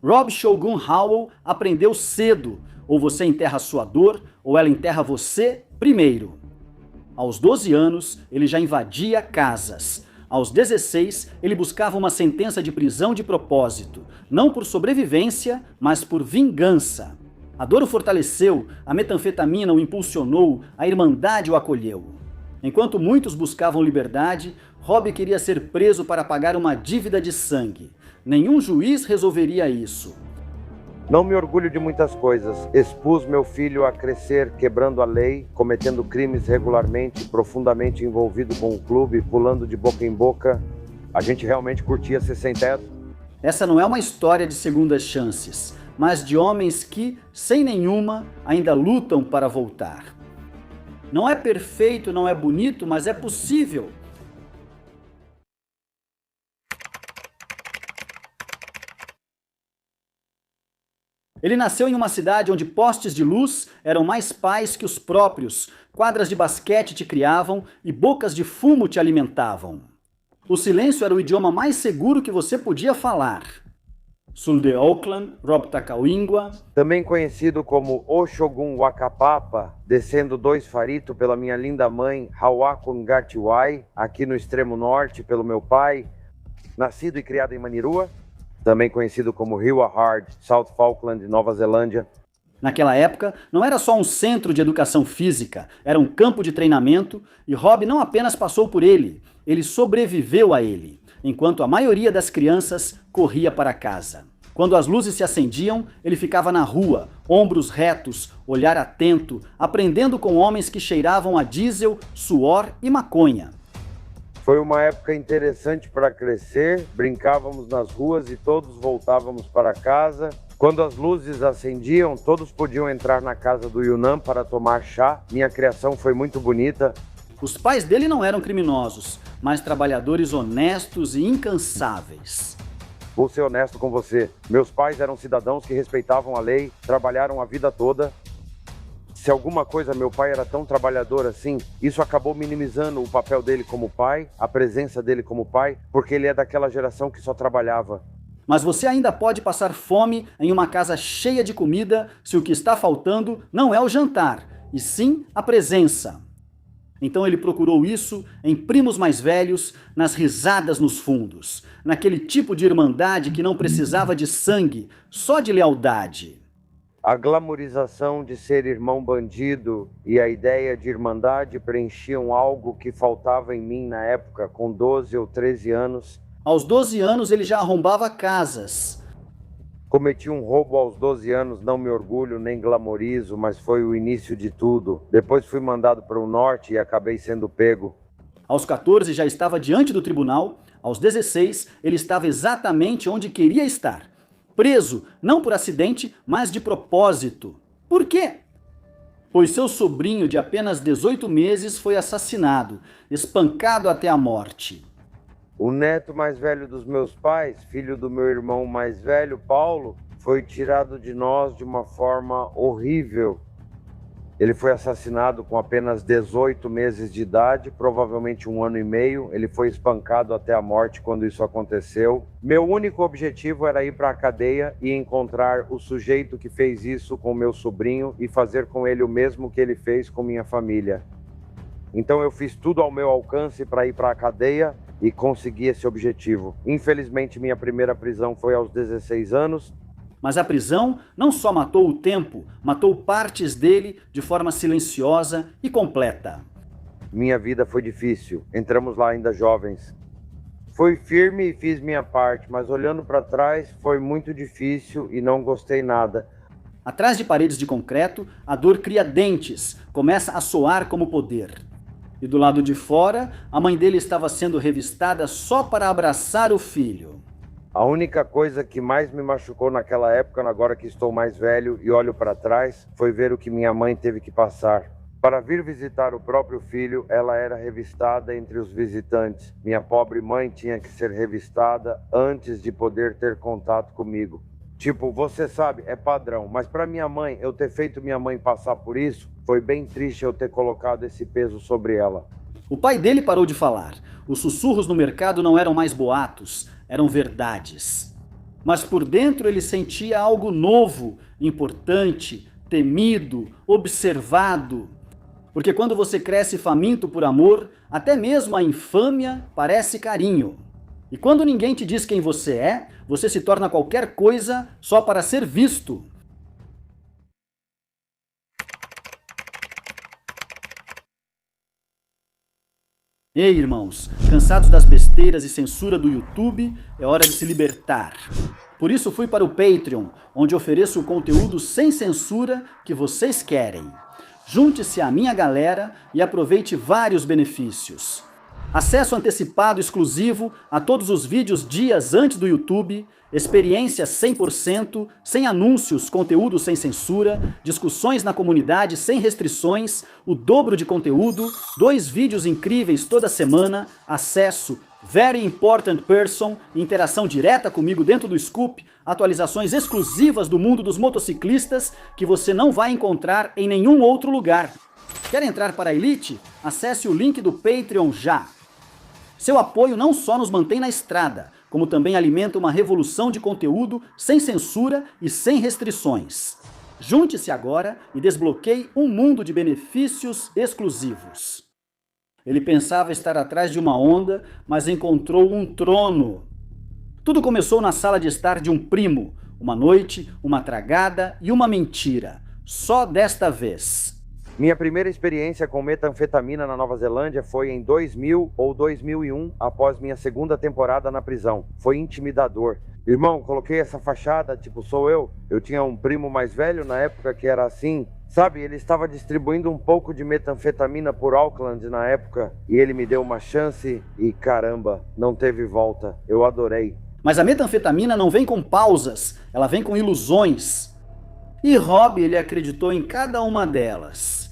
Rob Shogun Howell aprendeu cedo: ou você enterra sua dor, ou ela enterra você primeiro. Aos 12 anos, ele já invadia casas. Aos 16, ele buscava uma sentença de prisão de propósito, não por sobrevivência, mas por vingança. A dor o fortaleceu, a metanfetamina o impulsionou, a irmandade o acolheu. Enquanto muitos buscavam liberdade, Rob queria ser preso para pagar uma dívida de sangue. Nenhum juiz resolveria isso. Não me orgulho de muitas coisas. Expus meu filho a crescer quebrando a lei, cometendo crimes regularmente, profundamente envolvido com o clube, pulando de boca em boca. A gente realmente curtia ser sem teto. Essa não é uma história de segundas chances, mas de homens que, sem nenhuma, ainda lutam para voltar. Não é perfeito, não é bonito, mas é possível. Ele nasceu em uma cidade onde postes de luz eram mais pais que os próprios, quadras de basquete te criavam e bocas de fumo te alimentavam. O silêncio era o idioma mais seguro que você podia falar. Sul de Auckland, Rob Takawingwa, Também conhecido como O Shogun Wakapapa, descendo 2 farito pela minha linda mãe, Hawakun Gatiwai, aqui no extremo norte pelo meu pai, nascido e criado em Manirua, também conhecido como Riwa Hard, South Falkland, Nova Zelândia. Naquela época, não era só um centro de educação física, era um campo de treinamento e Rob não apenas passou por ele sobreviveu a ele, enquanto a maioria das crianças corria para casa. Quando as luzes se acendiam, ele ficava na rua, ombros retos, olhar atento, aprendendo com homens que cheiravam a diesel, suor e maconha. Foi uma época interessante para crescer, brincávamos nas ruas e todos voltávamos para casa. Quando as luzes acendiam, todos podiam entrar na casa do Yunnan para tomar chá. Minha criação foi muito bonita. Os pais dele não eram criminosos, mas trabalhadores honestos e incansáveis. Vou ser honesto com você, meus pais eram cidadãos que respeitavam a lei, trabalharam a vida toda. Se alguma coisa meu pai era tão trabalhador assim, isso acabou minimizando o papel dele como pai, a presença dele como pai, porque ele é daquela geração que só trabalhava. Mas você ainda pode passar fome em uma casa cheia de comida se o que está faltando não é o jantar, e sim a presença. Então ele procurou isso em primos mais velhos, nas risadas nos fundos, naquele tipo de irmandade que não precisava de sangue, só de lealdade. A glamorização de ser irmão bandido e a ideia de irmandade preenchiam algo que faltava em mim na época, com 12 ou 13 anos. Aos 12 anos ele já arrombava casas. Cometi um roubo aos 12 anos, não me orgulho nem glamorizo, mas foi o início de tudo. Depois fui mandado para o norte e acabei sendo pego. Aos 14 já estava diante do tribunal, aos 16 ele estava exatamente onde queria estar. Preso, não por acidente, mas de propósito. Por quê? Pois seu sobrinho de apenas 18 meses foi assassinado, espancado até a morte. O neto mais velho dos meus pais, filho do meu irmão mais velho, Paulo, foi tirado de nós de uma forma horrível. Ele foi assassinado com apenas 18 meses de idade, provavelmente 1 ano e meio. Ele foi espancado até a morte quando isso aconteceu. Meu único objetivo era ir para a cadeia e encontrar o sujeito que fez isso com meu sobrinho e fazer com ele o mesmo que ele fez com minha família. Então eu fiz tudo ao meu alcance para ir para a cadeia e conseguir esse objetivo. Infelizmente, minha primeira prisão foi aos 16 anos. Mas a prisão não só matou o tempo, matou partes dele de forma silenciosa e completa. Minha vida foi difícil, entramos lá ainda jovens. Fui firme e fiz minha parte, mas olhando para trás foi muito difícil e não gostei nada. Atrás de paredes de concreto, a dor cria dentes, começa a soar como poder. E do lado de fora, a mãe dele estava sendo revistada só para abraçar o filho. A única coisa que mais me machucou naquela época, agora que estou mais velho e olho para trás, foi ver o que minha mãe teve que passar. Para vir visitar o próprio filho, ela era revistada entre os visitantes. Minha pobre mãe tinha que ser revistada antes de poder ter contato comigo. Tipo, você sabe, é padrão, mas para minha mãe, eu ter feito minha mãe passar por isso, foi bem triste eu ter colocado esse peso sobre ela. O pai dele parou de falar. Os sussurros no mercado não eram mais boatos, eram verdades. Mas por dentro ele sentia algo novo, importante, temido, observado. Porque quando você cresce faminto por amor, até mesmo a infâmia parece carinho. E quando ninguém te diz quem você é, você se torna qualquer coisa só para ser visto. Ei, irmãos, cansados das besteiras e censura do YouTube, é hora de se libertar. Por isso fui para o Patreon, onde ofereço o conteúdo sem censura que vocês querem. Junte-se à minha galera e aproveite vários benefícios. Acesso antecipado exclusivo a todos os vídeos dias antes do YouTube, experiência 100%, sem anúncios, conteúdo sem censura, discussões na comunidade sem restrições, o dobro de conteúdo, 2 vídeos incríveis toda semana, acesso Very Important Person, interação direta comigo dentro do Scoop, atualizações exclusivas do mundo dos motociclistas que você não vai encontrar em nenhum outro lugar. Quer entrar para a Elite? Acesse o link do Patreon já. Seu apoio não só nos mantém na estrada, como também alimenta uma revolução de conteúdo sem censura e sem restrições. Junte-se agora e desbloqueie um mundo de benefícios exclusivos. Ele pensava estar atrás de uma onda, mas encontrou um trono. Tudo começou na sala de estar de um primo. Uma noite, uma tragada e uma mentira. Só desta vez. Minha primeira experiência com metanfetamina na Nova Zelândia foi em 2000 ou 2001, após minha segunda temporada na prisão. Foi intimidador. Irmão, coloquei essa fachada, tipo, sou eu. Eu tinha um primo mais velho na época que era assim. Sabe, ele estava distribuindo um pouco de metanfetamina por Auckland na época. E ele me deu uma chance e caramba, não teve volta. Eu adorei. Mas a metanfetamina não vem com pausas, ela vem com ilusões. E Rob, ele acreditou em cada uma delas.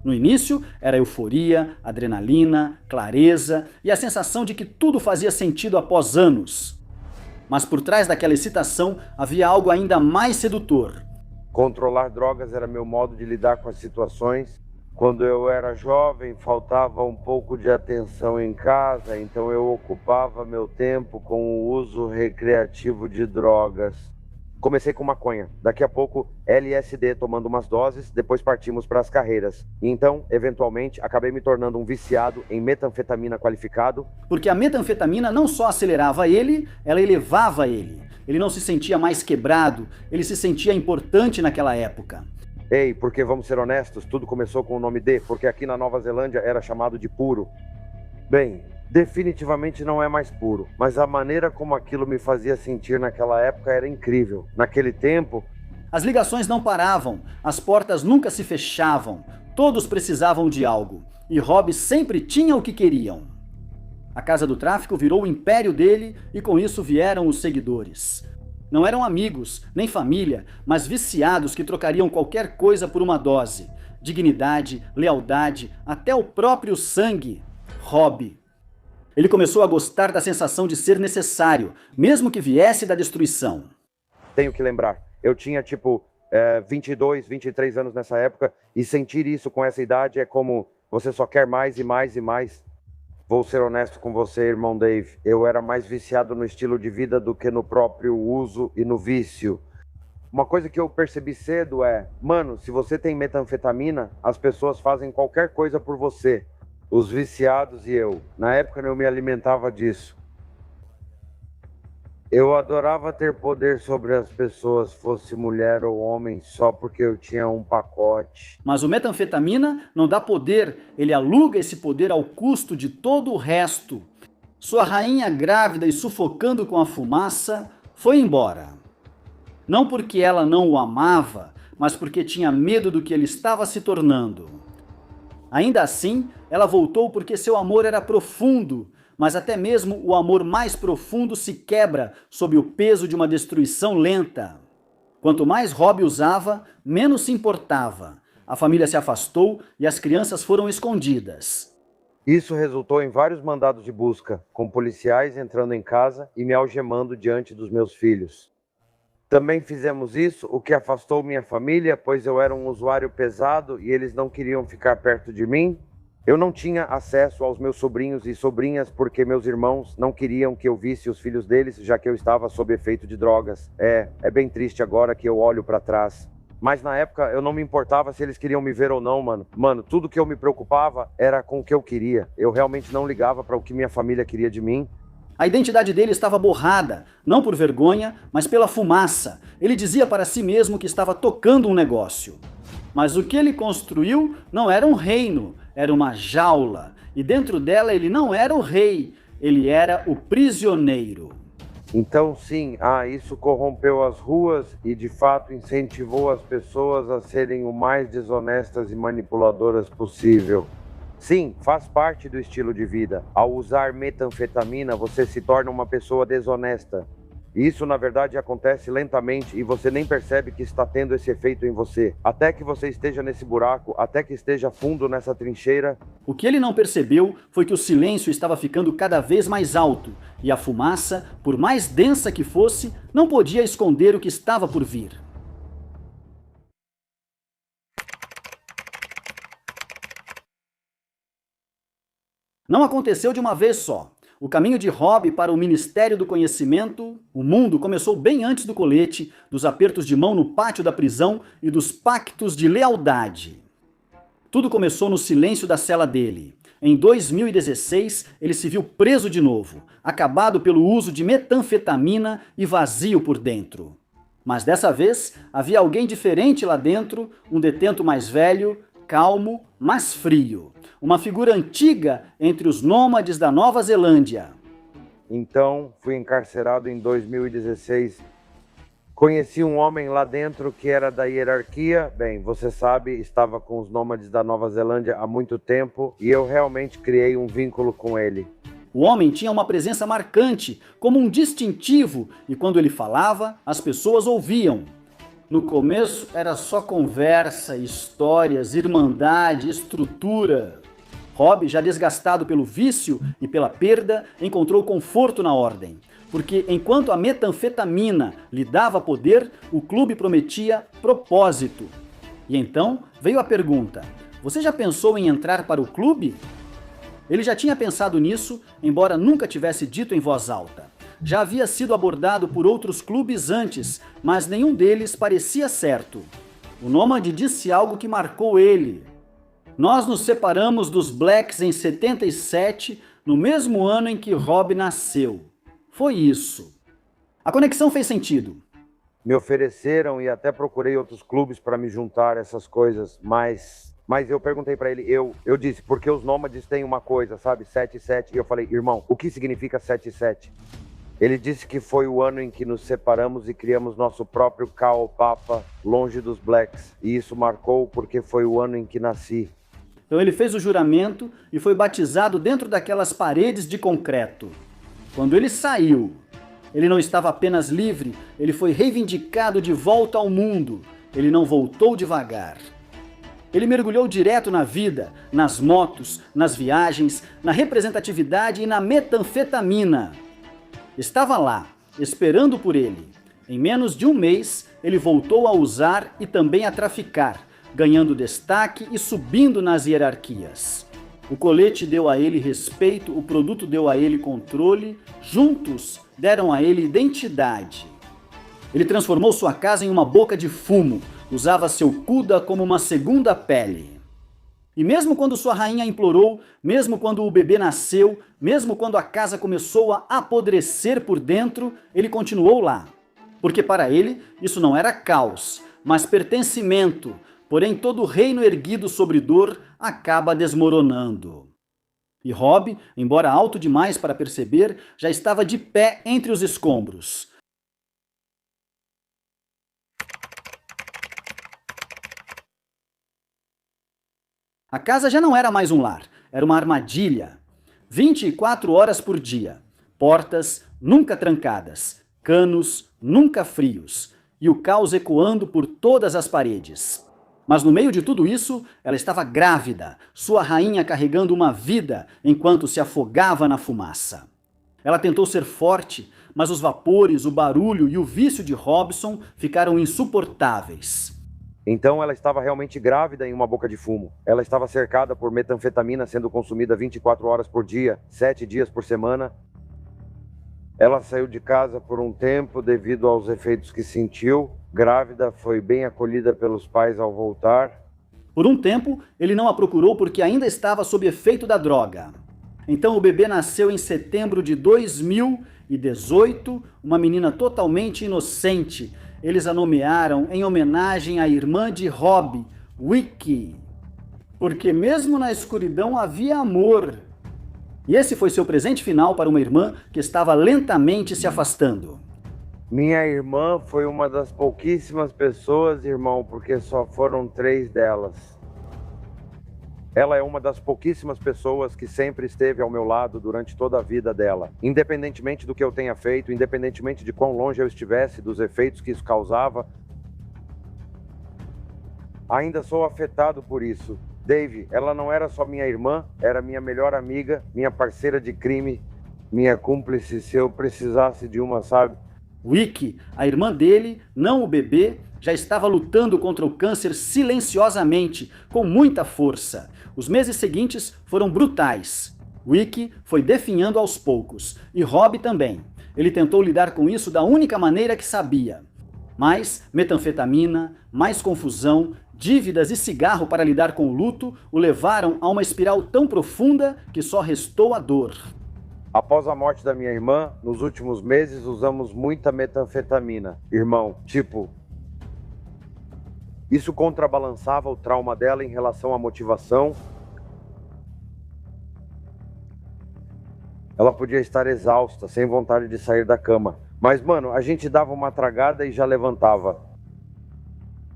No início, era euforia, adrenalina, clareza e a sensação de que tudo fazia sentido após anos. Mas por trás daquela excitação havia algo ainda mais sedutor. Controlar drogas era meu modo de lidar com as situações. Quando eu era jovem, faltava um pouco de atenção em casa, então eu ocupava meu tempo com o uso recreativo de drogas. Comecei com maconha, daqui a pouco LSD tomando umas doses, depois partimos para as carreiras. E então, eventualmente, acabei me tornando um viciado em metanfetamina qualificado. Porque a metanfetamina não só acelerava ele, ela elevava ele. Ele não se sentia mais quebrado, ele se sentia importante naquela época. Ei, porque vamos ser honestos, tudo começou com o nome D, porque aqui na Nova Zelândia era chamado de puro. Bem, definitivamente não é mais puro, mas a maneira como aquilo me fazia sentir naquela época era incrível. Naquele tempo, as ligações não paravam, as portas nunca se fechavam, todos precisavam de algo, e Rob sempre tinha o que queriam. A casa do tráfico virou o império dele e com isso vieram os seguidores. Não eram amigos, nem família, mas viciados que trocariam qualquer coisa por uma dose. Dignidade, lealdade, até o próprio sangue. Rob. Ele começou a gostar da sensação de ser necessário, mesmo que viesse da destruição. Tenho que lembrar, eu tinha 22, 23 anos nessa época, e sentir isso com essa idade é como você só quer mais e mais e mais. Vou ser honesto com você, irmão Dave, eu era mais viciado no estilo de vida do que no próprio uso e no vício. Uma coisa que eu percebi cedo é, mano, se você tem metanfetamina, as pessoas fazem qualquer coisa por você. Os viciados e eu. Na época eu me alimentava disso. Eu adorava ter poder sobre as pessoas, fosse mulher ou homem, só porque eu tinha um pacote. Mas o metanfetamina não dá poder, ele aluga esse poder ao custo de todo o resto. Sua rainha grávida e sufocando com a fumaça foi embora. Não porque ela não o amava, mas porque tinha medo do que ele estava se tornando. Ainda assim, ela voltou porque seu amor era profundo, mas até mesmo o amor mais profundo se quebra sob o peso de uma destruição lenta. Quanto mais Rob usava, menos se importava. A família se afastou e as crianças foram escondidas. Isso resultou em vários mandados de busca, com policiais entrando em casa e me algemando diante dos meus filhos. Também fizemos isso, o que afastou minha família, pois eu era um usuário pesado e eles não queriam ficar perto de mim. Eu não tinha acesso aos meus sobrinhos e sobrinhas porque meus irmãos não queriam que eu visse os filhos deles, já que eu estava sob efeito de drogas. É bem triste agora que eu olho para trás. Mas na época eu não me importava se eles queriam me ver ou não, mano. Mano, tudo que eu me preocupava era com o que eu queria. Eu realmente não ligava para o que minha família queria de mim. A identidade dele estava borrada, não por vergonha, mas pela fumaça. Ele dizia para si mesmo que estava tocando um negócio. Mas o que ele construiu não era um reino, era uma jaula. E dentro dela ele não era o rei, ele era o prisioneiro. Então sim, isso corrompeu as ruas e de fato incentivou as pessoas a serem o mais desonestas e manipuladoras possível. Sim, faz parte do estilo de vida. Ao usar metanfetamina, você se torna uma pessoa desonesta. Isso, na verdade, acontece lentamente e você nem percebe que está tendo esse efeito em você. Até que você esteja nesse buraco, até que esteja fundo nessa trincheira. O que ele não percebeu foi que o silêncio estava ficando cada vez mais alto e a fumaça, por mais densa que fosse, não podia esconder o que estava por vir. Não aconteceu de uma vez só. O caminho de Rob para o Ministério do Conhecimento, o mundo, começou bem antes do colete, dos apertos de mão no pátio da prisão e dos pactos de lealdade. Tudo começou no silêncio da cela dele. Em 2016, ele se viu preso de novo, acabado pelo uso de metanfetamina e vazio por dentro. Mas dessa vez, havia alguém diferente lá dentro, um detento mais velho, calmo, mas frio. Uma figura antiga entre os nômades da Nova Zelândia. Então, fui encarcerado em 2016. Conheci um homem lá dentro que era da hierarquia. Bem, você sabe, estava com os nômades da Nova Zelândia há muito tempo e eu realmente criei um vínculo com ele. O homem tinha uma presença marcante, como um distintivo, e quando ele falava, as pessoas ouviam. No começo era só conversa, histórias, irmandade, estrutura. Rob, já desgastado pelo vício e pela perda, encontrou conforto na ordem. Porque enquanto a metanfetamina lhe dava poder, o clube prometia propósito. E então veio a pergunta: você já pensou em entrar para o clube? Ele já tinha pensado nisso, embora nunca tivesse dito em voz alta. Já havia sido abordado por outros clubes antes, mas nenhum deles parecia certo. O nômade disse algo que marcou ele. Nós nos separamos dos Blacks em 77, no mesmo ano em que Rob nasceu. Foi isso. A conexão fez sentido. Me ofereceram e até procurei outros clubes para me juntar a essas coisas, mas eu perguntei para ele, eu disse, porque os nômades têm uma coisa, sabe, 77, e eu falei, irmão, o que significa 77? Ele disse que foi o ano em que nos separamos e criamos nosso próprio Kaopapa, longe dos Blacks, e isso marcou porque foi o ano em que nasci. Então ele fez o juramento e foi batizado dentro daquelas paredes de concreto. Quando ele saiu, ele não estava apenas livre, ele foi reivindicado de volta ao mundo. Ele não voltou devagar. Ele mergulhou direto na vida, nas motos, nas viagens, na representatividade e na metanfetamina. Estava lá, esperando por ele. Em menos de um mês, ele voltou a usar e também a traficar, ganhando destaque e subindo nas hierarquias. O colete deu a ele respeito, o produto deu a ele controle, juntos deram a ele identidade. Ele transformou sua casa em uma boca de fumo, usava seu Kuda como uma segunda pele. E mesmo quando sua rainha implorou, mesmo quando o bebê nasceu, mesmo quando a casa começou a apodrecer por dentro, ele continuou lá. Porque para ele, isso não era caos, mas pertencimento. Porém, todo reino erguido sobre dor acaba desmoronando. E Rob, embora alto demais para perceber, já estava de pé entre os escombros. A casa já não era mais um lar, era uma armadilha. 24 horas por dia, portas nunca trancadas, canos nunca frios, e o caos ecoando por todas as paredes. Mas no meio de tudo isso, ela estava grávida, sua rainha carregando uma vida enquanto se afogava na fumaça. Ela tentou ser forte, mas os vapores, o barulho e o vício de Robson ficaram insuportáveis. Então ela estava realmente grávida em uma boca de fumo. Ela estava cercada por metanfetamina sendo consumida 24 horas por dia, 7 dias por semana. Ela saiu de casa por um tempo devido aos efeitos que sentiu. Grávida, foi bem acolhida pelos pais ao voltar. Por um tempo, ele não a procurou porque ainda estava sob efeito da droga. Então o bebê nasceu em setembro de 2018, uma menina totalmente inocente. Eles a nomearam em homenagem à irmã de Rob, Wiki. Porque mesmo na escuridão havia amor. E esse foi seu presente final para uma irmã que estava lentamente se afastando. Minha irmã foi uma das pouquíssimas pessoas, irmão, porque só foram 3 delas. Ela é uma das pouquíssimas pessoas que sempre esteve ao meu lado durante toda a vida dela. Independentemente do que eu tenha feito, independentemente de quão longe eu estivesse, dos efeitos que isso causava, ainda sou afetado por isso. Dave, ela não era só minha irmã, era minha melhor amiga, minha parceira de crime, minha cúmplice se eu precisasse de uma, sabe? Wiki, a irmã dele, não o bebê, já estava lutando contra o câncer silenciosamente, com muita força. Os meses seguintes foram brutais. Wiki foi definhando aos poucos, e Rob também. Ele tentou lidar com isso da única maneira que sabia. Mais metanfetamina, mais confusão, dívidas e cigarro para lidar com o luto o levaram a uma espiral tão profunda que só restou a dor. Após a morte da minha irmã, nos últimos meses usamos muita metanfetamina. Irmão, isso contrabalançava o trauma dela em relação à motivação. Ela podia estar exausta, sem vontade de sair da cama. Mas, mano, a gente dava uma tragada e já levantava.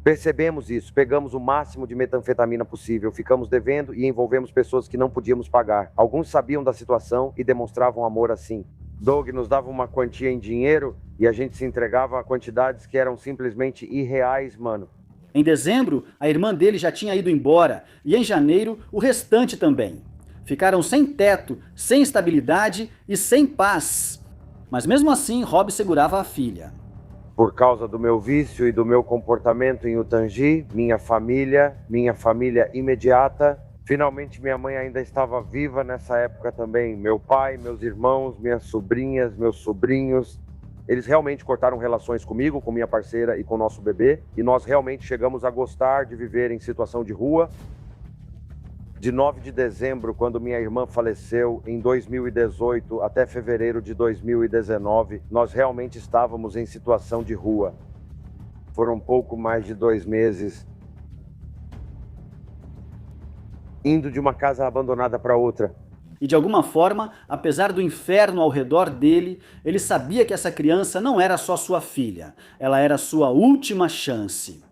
Percebemos isso, pegamos o máximo de metanfetamina possível, ficamos devendo e envolvemos pessoas que não podíamos pagar. Alguns sabiam da situação e demonstravam amor assim. Doug nos dava uma quantia em dinheiro e a gente se entregava a quantidades que eram simplesmente irreais, mano. Em dezembro, a irmã dele já tinha ido embora e em janeiro o restante também. Ficaram sem teto, sem estabilidade e sem paz. Mas mesmo assim, Rob segurava a filha. Por causa do meu vício e do meu comportamento em Utangi, minha família imediata, finalmente minha mãe ainda estava viva nessa época também. Meu pai, meus irmãos, minhas sobrinhas, meus sobrinhos, eles realmente cortaram relações comigo, com minha parceira e com o nosso bebê. E nós realmente chegamos a gostar de viver em situação de rua. De 9 de dezembro, quando minha irmã faleceu, em 2018, até fevereiro de 2019, nós realmente estávamos em situação de rua. Foram pouco mais de 2 meses, indo de uma casa abandonada para outra. E de alguma forma, apesar do inferno ao redor dele, ele sabia que essa criança não era só sua filha, ela era sua última chance.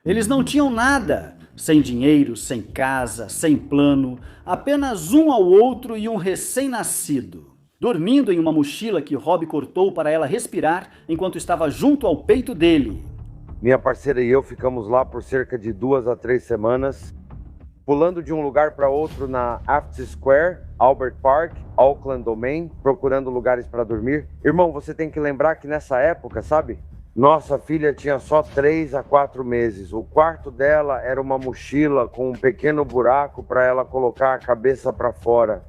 Eles não tinham nada, sem dinheiro, sem casa, sem plano, apenas um ao outro e um recém-nascido, dormindo em uma mochila que Rob cortou para ela respirar enquanto estava junto ao peito dele. Minha parceira e eu ficamos lá por cerca de 2 a 3 semanas, pulando de um lugar para outro na Afton Square, Albert Park, Auckland Domain, procurando lugares para dormir. Irmão, você tem que lembrar que nessa época, sabe? Nossa filha tinha só 3 a 4 meses. O quarto dela era uma mochila com um pequeno buraco para ela colocar a cabeça para fora.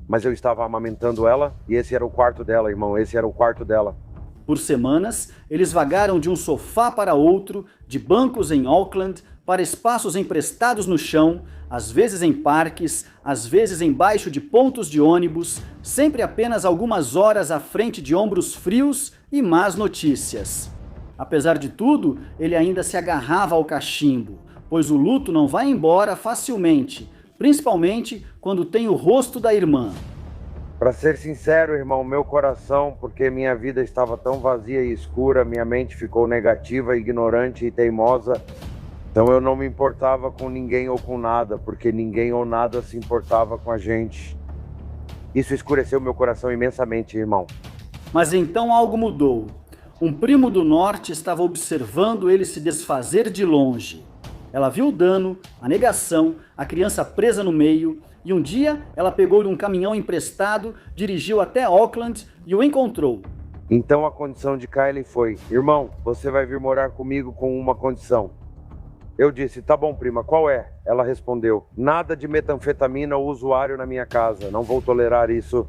Mas eu estava amamentando ela e esse era o quarto dela, irmão. Esse era o quarto dela. Por semanas, eles vagaram de um sofá para outro, de bancos em Auckland, para espaços emprestados no chão, às vezes em parques, às vezes embaixo de pontos de ônibus, sempre apenas algumas horas à frente de ombros frios e más notícias. Apesar de tudo, ele ainda se agarrava ao cachimbo, pois o luto não vai embora facilmente, principalmente quando tem o rosto da irmã. Para ser sincero, irmão, meu coração, porque minha vida estava tão vazia e escura, minha mente ficou negativa, ignorante e teimosa, então eu não me importava com ninguém ou com nada, porque ninguém ou nada se importava com a gente. Isso escureceu meu coração imensamente, irmão. Mas então algo mudou. Um primo do norte estava observando ele se desfazer de longe. Ela viu o dano, a negação, a criança presa no meio, E um dia ela pegou um caminhão emprestado, dirigiu até Auckland e o encontrou. Então a condição de Kylie foi: irmão, você vai vir morar comigo com uma condição. Eu disse: tá bom, prima, qual é? Ela respondeu: nada de metanfetamina ou usuário na minha casa, não vou tolerar isso.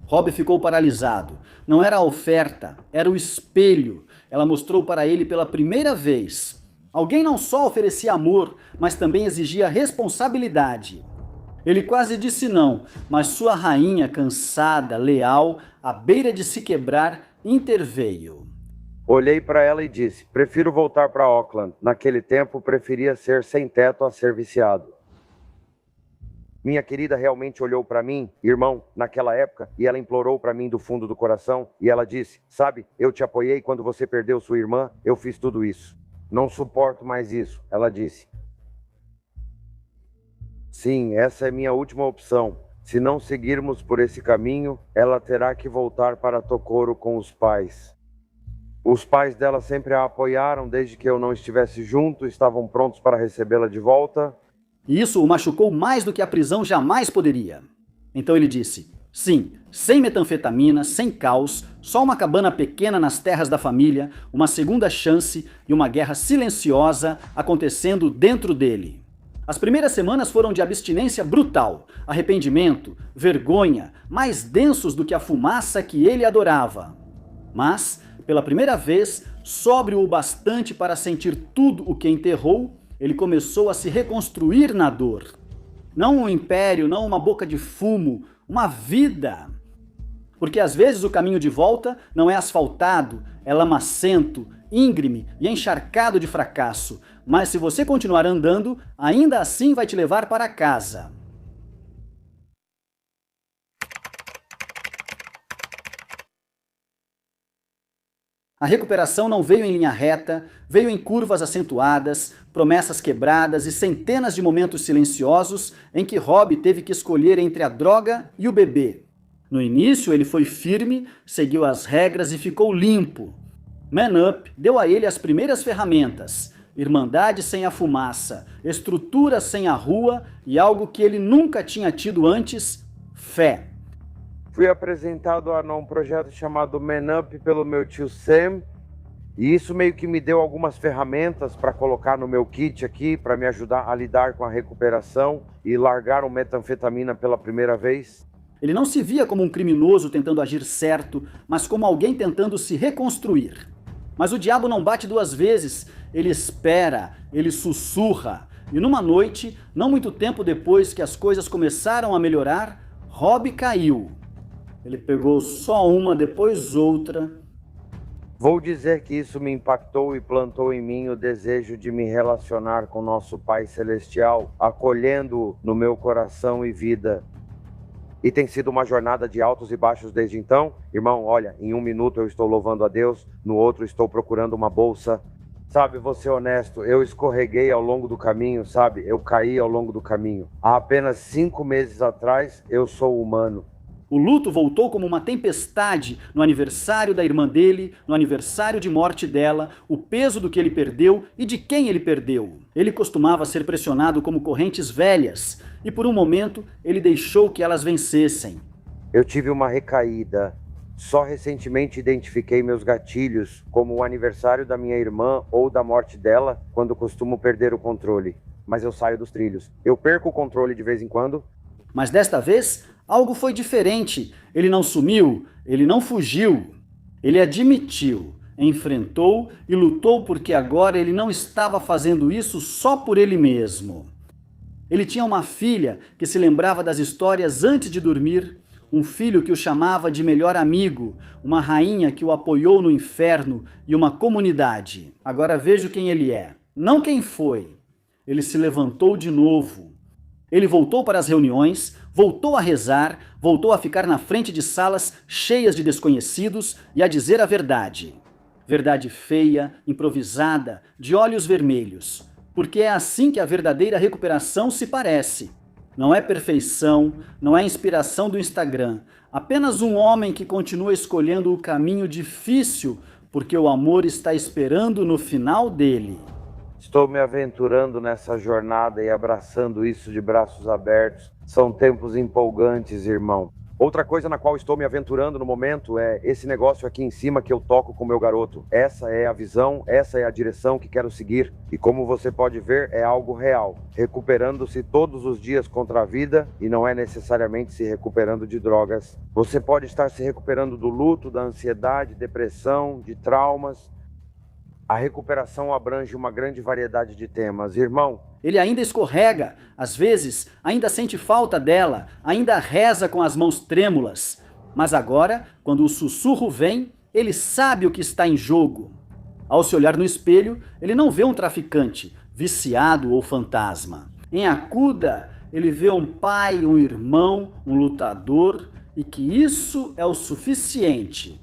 Rob ficou paralisado. Não era a oferta, era o espelho. Ela mostrou para ele pela primeira vez. Alguém não só oferecia amor, mas também exigia responsabilidade. Ele quase disse não, mas sua rainha, cansada, leal, à beira de se quebrar, interveio. Olhei para ela e disse: prefiro voltar para Auckland. Naquele tempo, preferia ser sem teto a ser viciado. Minha querida realmente olhou para mim, irmão, naquela época, e ela implorou para mim do fundo do coração, e ela disse: sabe, eu te apoiei quando você perdeu sua irmã, eu fiz tudo isso. Não suporto mais isso, ela disse. Sim, essa é minha última opção. Se não seguirmos por esse caminho, ela terá que voltar para Tokoro com os pais. Os pais dela sempre a apoiaram desde que eu não estivesse junto, estavam prontos para recebê-la de volta. E isso o machucou mais do que a prisão jamais poderia. Então ele disse: sim, sem metanfetamina, sem caos, só uma cabana pequena nas terras da família, uma segunda chance e uma guerra silenciosa acontecendo dentro dele. As primeiras semanas foram de abstinência brutal, arrependimento, vergonha, mais densos do que a fumaça que ele adorava. Mas, pela primeira vez, sóbrio o bastante para sentir tudo o que enterrou, ele começou a se reconstruir na dor. Não um império, não uma boca de fumo, uma vida. Porque às vezes o caminho de volta não é asfaltado, é lamacento, íngreme e encharcado de fracasso. Mas se você continuar andando, ainda assim vai te levar para casa. A recuperação não veio em linha reta, veio em curvas acentuadas, promessas quebradas e centenas de momentos silenciosos em que Rob teve que escolher entre a droga e o bebê. No início ele foi firme, seguiu as regras e ficou limpo. Man Up deu a ele as primeiras ferramentas: irmandade sem a fumaça, estrutura sem a rua e algo que ele nunca tinha tido antes: fé. Fui apresentado a um projeto chamado Man Up pelo meu tio Sam, e isso meio que me deu algumas ferramentas para colocar no meu kit aqui, para me ajudar a lidar com a recuperação e largar o metanfetamina pela primeira vez. Ele não se via como um criminoso tentando agir certo, mas como alguém tentando se reconstruir. Mas o diabo não bate duas vezes, ele espera, ele sussurra. E numa noite, não muito tempo depois que as coisas começaram a melhorar, Rob caiu. Ele pegou só uma, depois outra. Vou dizer que isso me impactou e plantou em mim o desejo de me relacionar com nosso Pai Celestial, acolhendo-o no meu coração e vida. E tem sido uma jornada de altos e baixos desde então. Irmão, olha, em um minuto eu estou louvando a Deus, no outro estou procurando uma bolsa. Sabe, vou ser honesto, eu escorreguei ao longo do caminho, sabe? Eu caí ao longo do caminho. Há apenas 5 meses atrás, eu sou humano. O luto voltou como uma tempestade no aniversário da irmã dele, no aniversário de morte dela, o peso do que ele perdeu e de quem ele perdeu. Ele costumava ser pressionado como correntes velhas, e por um momento ele deixou que elas vencessem. Eu tive uma recaída. Só recentemente identifiquei meus gatilhos, como o aniversário da minha irmã ou da morte dela, quando costumo perder o controle. Mas eu saio dos trilhos. Eu perco o controle de vez em quando. Mas desta vez, algo foi diferente. Ele não sumiu, ele não fugiu. Ele admitiu, enfrentou e lutou porque agora ele não estava fazendo isso só por ele mesmo. Ele tinha uma filha que se lembrava das histórias antes de dormir, um filho que o chamava de melhor amigo, uma rainha que o apoiou no inferno e uma comunidade. Agora vejo quem ele é, não quem foi. Ele se levantou de novo. Ele voltou para as reuniões, voltou a rezar, voltou a ficar na frente de salas cheias de desconhecidos e a dizer a verdade. Verdade feia, improvisada, de olhos vermelhos. Porque é assim que a verdadeira recuperação se parece. Não é perfeição, não é inspiração do Instagram. Apenas um homem que continua escolhendo o caminho difícil, porque o amor está esperando no final dele. Estou me aventurando nessa jornada e abraçando isso de braços abertos. São tempos empolgantes, irmão. Outra coisa na qual estou me aventurando no momento é esse negócio aqui em cima que eu toco com meu garoto. Essa é a visão, essa é a direção que quero seguir. E como você pode ver, é algo real. Recuperando-se todos os dias contra a vida e não é necessariamente se recuperando de drogas. Você pode estar se recuperando do luto, da ansiedade, depressão, de traumas. A recuperação abrange uma grande variedade de temas. Irmão, Ele ainda escorrega, às vezes ainda sente falta dela, ainda reza com as mãos trêmulas. Mas agora, quando o sussurro vem, ele sabe o que está em jogo. Ao se olhar no espelho, ele não vê um traficante, viciado ou fantasma. Em Acuda, ele vê um pai, um irmão, um lutador, e que isso é o suficiente.